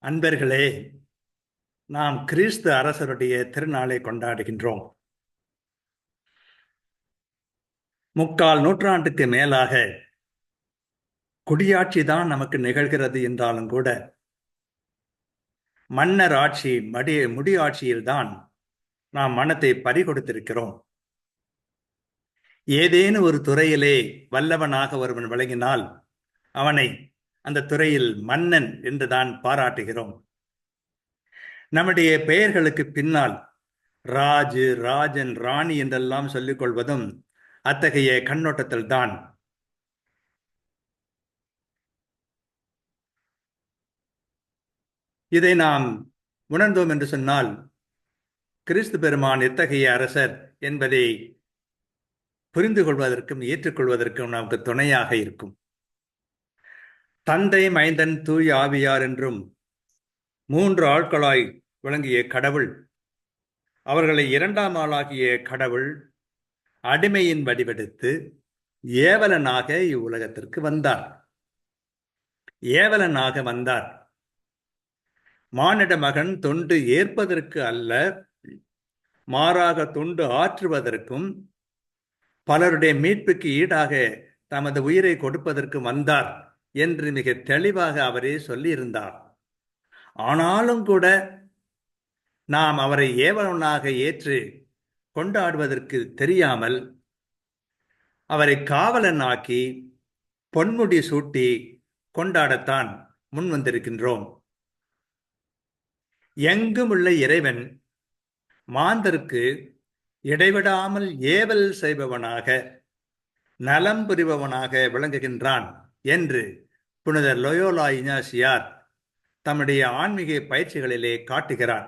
அன்பர்களே, நாம் கிறிஸ்து அரசருடைய திருநாளை கொண்டாடுகின்றோம். முக்கால் நூற்றாண்டுக்கு மேலாக குடியாட்சி தான் நமக்கு நிகழ்கிறது என்றாலும் கூட மன்னர் ஆட்சி முடியாட்சியில்தான் நாம் மனத்தை பறிகொடுத்திருக்கிறோம். ஏதேனும் ஒரு துறையிலே வல்லவனாக ஒருவன் விளங்கினால் அவனை அந்த துறையில் மன்னன் என்றுதான் பாராட்டுகிறோம். நம்முடைய பெயர்களுக்கு பின்னால் ராஜு, ராஜன், ராணி என்றெல்லாம் சொல்லிக் கொள்வதும் அத்தகைய கண்ணோட்டத்தில் தான். இதை நாம் உணர்ந்தோம் என்று சொன்னால் கிறிஸ்து பெருமான் எத்தகைய அரசர் என்பதை புரிந்து கொள்வதற்கும் ஏற்றுக்கொள்வதற்கும் நமக்கு துணையாக இருக்கும். தந்தை, மைந்தன், தூய் ஆவியார் என்றும் 3 ஆட்களாய் விளங்கிய கடவுள், அவர்களை 2ஆம் ஆளாகிய கடவுள் அடிமையின் வடிவெடுத்து ஏவலனாக இவ்வுலகத்திற்கு வந்தார். ஏவலனாக வந்தார். மானிட மகன் தொண்டு ஏற்பதற்கு அல்ல, மாறாக தொண்டு ஆற்றுவதற்கும் பலருடைய மீட்புக்கு ஈடாக தமது உயிரை கொடுப்பதற்கு வந்தார் என்று மிக தெளிவாக அவரே சொல்லியிருந்தார். ஆனாலும் கூட நாம் அவரை ஏவலனாக ஏற்று கொண்டாடுவதற்கு தெரியாமல் அவரை காவலனாக்கி பொன்முடி சூட்டி கொண்டாடத்தான் முன் வந்திருக்கின்றோம். எங்கும் உள்ள இறைவன் மாந்தருக்கு இடைவிடாமல் ஏவல் செய்பவனாக, நலம் புரிபவனாக விளங்குகின்றான் என்று புனிதர் லோயோலா இஞ்ஞாசியார் தம்முடைய ஆன்மீக பயிற்சிகளிலே காட்டுகிறார்.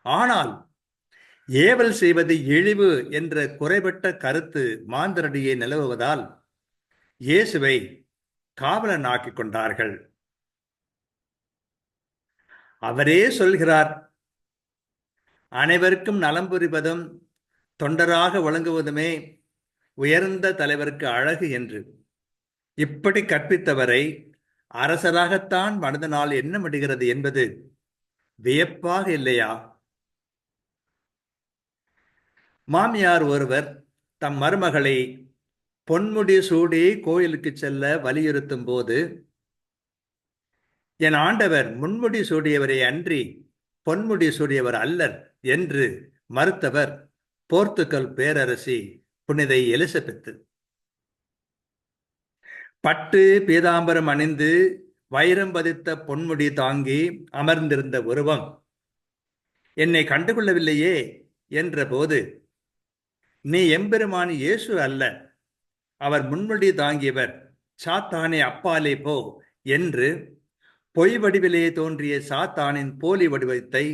ஆனால் ஏவல் செய்வது இழிவு என்ற குறைபட்ட கருத்து மாந்தரிடையே நிலவுவதால் இயேசுவை காவலனாக்கிக் கொண்டார்கள். அவரே சொல்கிறார், அனைவருக்கும் நலம் புரிவதும் தொண்டராக வழங்குவதுமே உயர்ந்த தலைவருக்கு அழகு என்று. இப்படி கற்பித்தவரை அரசராகத்தான் மனதனால் எண்ண முடிகிறது என்பது வியப்பாக இல்லையா? மாமியார் ஒருவர் தம் மருமகளை பொன்முடி சூடி கோயிலுக்கு செல்ல வலியுறுத்தும் போது, என் ஆண்டவர் முன்முடி சூடியவரை அன்றி பொன்முடி சூடியவர் அல்லர் என்று மறுத்தவர் போர்த்துகல் பேரரசி புனித எலிசபெத்து. பட்டு பீதாம்பரம் அணிந்து வைரம் பதித்த பொன்முடி தாங்கி அமர்ந்திருந்த உருவம் என்னை கண்டுகொள்ளவில்லையே என்ற போது, நீ எம்பெருமான் இயேசு அல்ல, அவர் முன்முடி தாங்கியவர், சாத்தானே அப்பாலே போ என்று பொய் வடிவிலே தோன்றிய சாத்தானின் போலி வடிவத்தை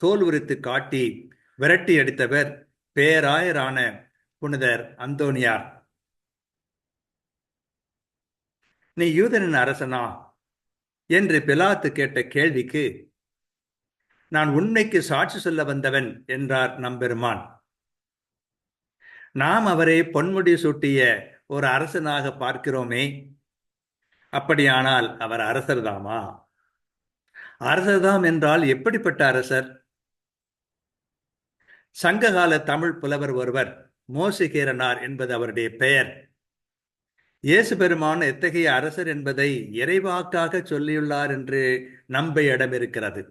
தோல் உரித்து காட்டி விரட்டி அடித்தவர் பேராயரான புனிதர் அந்தோனியார். நீ யூதனின் அரசனா என்று பிலாத்து கேட்ட கேள்விக்கு, நான் உண்மைக்கு சாட்சி சொல்ல வந்தவன் என்றார் நம்பெருமான். நாம் அவரை பொன்முடி சூட்டிய ஒரு அரசனாக பார்க்கிறோமே, அப்படியானால் அவர் அரசர்தாமா? அரசர்தாம் என்றால் எப்படிப்பட்ட அரசர்? சங்ககால தமிழ் புலவர் ஒருவர் மோசிகேரனார் என்பது அவருடைய பெயர். இயேசு பெருமான் எத்தகைய அரசர் என்பதை இறைவாக்காக சொல்லியுள்ளார் என்று நம்ப இடம் இருக்கிறது.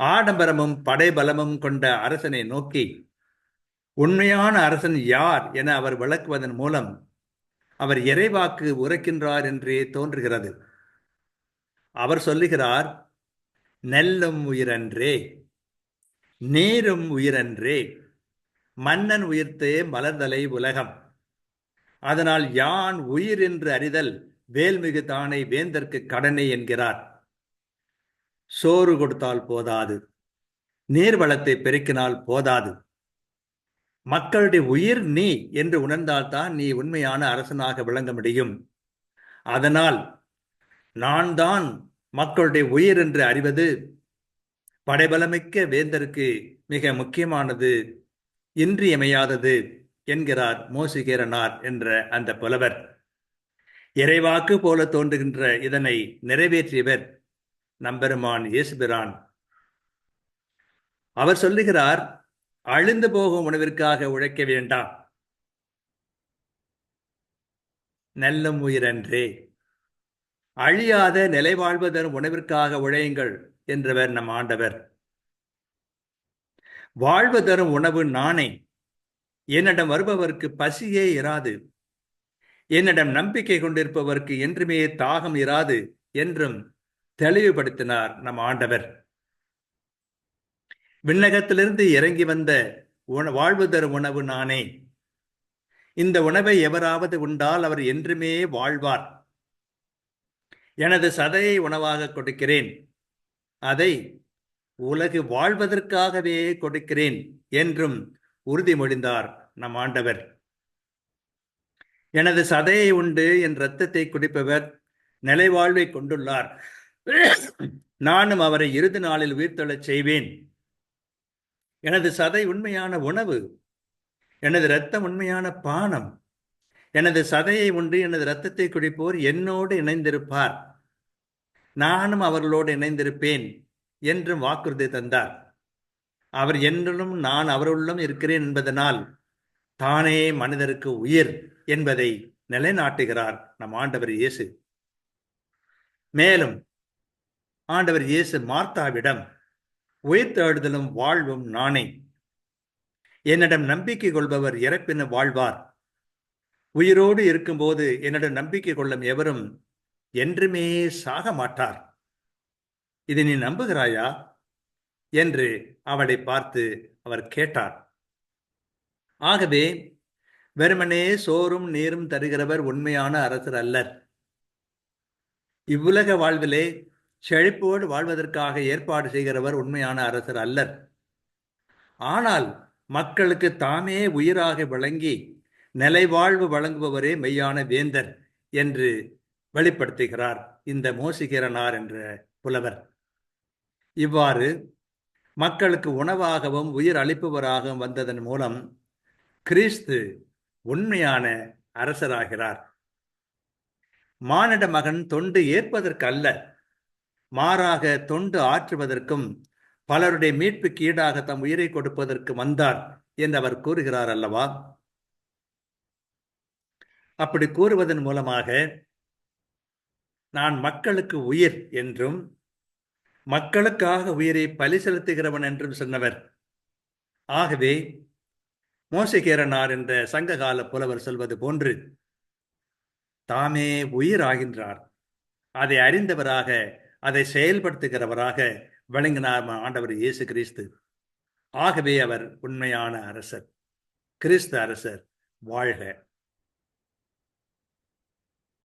ஆடம்பரமும் படைபலமும் கொண்ட அரசனை நோக்கி உண்மையான அரசன் யார் என அவர் விளக்குவதன் மூலம் அவர் இறைவாக்கு உரைக்கின்றார் என்றே தோன்றுகிறது. அவர் சொல்லுகிறார், நெல்லும் உயிரன்றே, நீரும் உயிரன்றே, மன்னன் உயிர்த்தே மலர்தலை உலகம், அதனால் யான் உயிர் என்று அறிதல் வேல்மிகு தானை வேந்தற்கு கடனை என்கிறார். சோறு கொடுத்தால் போதாது, நீர்வளத்தை பெருக்கினால் போதாது, மக்களுடைய உயிர் நீ என்று உணர்ந்தால்தான் நீ உண்மையான அரசனாக விளங்க முடியும். அதனால் நான் தான் மக்களுடைய உயிர் என்று அறிவது படைபலமிக்க வேந்தருக்கு மிக முக்கியமானது, இன்றியமையாதது என்கிறார் மோசிகேரனார் என்ற அந்த புலவர். இறைவாக்கு போல தோன்றுகின்ற இதனை நிறைவேற்றியவர் நம்பெருமான் இயேசுபிரான். அவர் சொல்லுகிறார், அழிந்து போகும் உணவிற்காக உழைக்க வேண்டாம், நெல்லும் உயிரன்றே, அழியாத நிலை வாழ்வதன் உணவிற்காக உழையுங்கள் என்றவர் நம் ஆண்டவர். வாழ்வு தரும் உணவு நானே, என்னிடம் வருபவருக்கு பசியே இராது, என்னிடம் நம்பிக்கை கொண்டிருப்பவருக்கு என்றுமே தாகம் இராது என்றும் தெளிவுபடுத்தினார் நம் ஆண்டவர். விண்ணகத்திலிருந்து இறங்கி வந்த வாழ்வு தரும் உணவு நானே. இந்த உணவை எவராவது உண்டால் அவர் என்றுமே வாழ்வார். எனது சதையை உணவாக கொடுக்கிறேன், அதை உலகு வாழ்வதற்காகவே கொடுக்கிறேன் என்றும் உறுதிமொழிந்தார் நம் ஆண்டவர். எனது சதையை உண்டு என் இரத்தத்தை குடிப்பவர் நிலைவாழ்வை கொண்டுள்ளார், நானும் அவரை இறுதி நாளில் உயிர்த்தெழச் செய்வேன். எனது சதை உண்மையான உணவு, எனது இரத்தம் உண்மையான பானம். எனது சதையை உண்டு எனது இரத்தத்தை குடிப்போர் என்னோடு இணைந்திருப்பார், நானும் அவர்களோடு இணைந்திருப்பேன் என்றும் வாக்குறுதி தந்தார். அவர் என்னுள்ளும் நான் அவருள்ளும் இருக்கிறேன் என்பதனால் தானே மனிதருக்கு உயிர் என்பதை நிலைநாட்டுகிறார் நம் ஆண்டவர் இயேசு. மேலும் ஆண்டவர் இயேசு மார்த்தாவிடம், உயிர்த்தெழுதலும் வாழ்வும் நானே, என்னிடம் நம்பிக்கை கொள்பவர் இறப்பின வாழ்வார், உயிரோடு இருக்கும்போது என்னிடம் நம்பிக்கை கொள்ளும் எவரும் என்றுமே சாக மாட்டார், இதை நீ நம்புகிறாயா என்று அவளை பார்த்து அவர் கேட்டார். ஆகவே வெறுமனே சோறும் நீரும் தருகிறவர் உண்மையான அரசர் அல்லர். இவ்வுலக வாழ்விலே செழிப்போடு வாழ்வதற்காக ஏற்பாடு செய்கிறவர் உண்மையான அரசர் அல்லர். ஆனால் மக்களுக்கு தாமே உயிராக விளங்கி நிலைவாழ்வு வழங்குபவரே மெய்யான வேந்தர் என்று வெளிப்படுத்துகிறார் இந்த மோசிகீரனார் என்ற புலவர். இவ்வாறு மக்களுக்கு உணவாகவும் உயிர் அளிப்பவராகவும் வந்ததன் மூலம் கிறிஸ்து உண்மையான அரசராகிறார். மானிட மகன் தொண்டு ஏற்பதற்கு அல்ல, மாறாக தொண்டு ஆற்றுவதற்கும் பலருடைய மீட்புக்கு ஈடாக தம் உயிரை கொடுப்பதற்கு வந்தார் என்று அவர் கூறுகிறார் அல்லவா? அப்படி கூறுவதன் மூலமாக நான் மக்களுக்கு உயிர் என்றும் மக்களுக்காக உயிரை பலி செலுத்துகிறவன் என்றும் சொன்னவர். ஆகவே மோசிகீரனார் என்ற சங்ககால புலவர் சொல்வது போன்று தாமே உயிராகின்றார், அதை அறிந்தவராக அதை செயல்படுத்துகிறவராக விளங்கினார் ஆண்டவர் இயேசு கிறிஸ்து. ஆகவே அவர் உண்மையான அரசர். கிறிஸ்து அரசர் வாழ்க.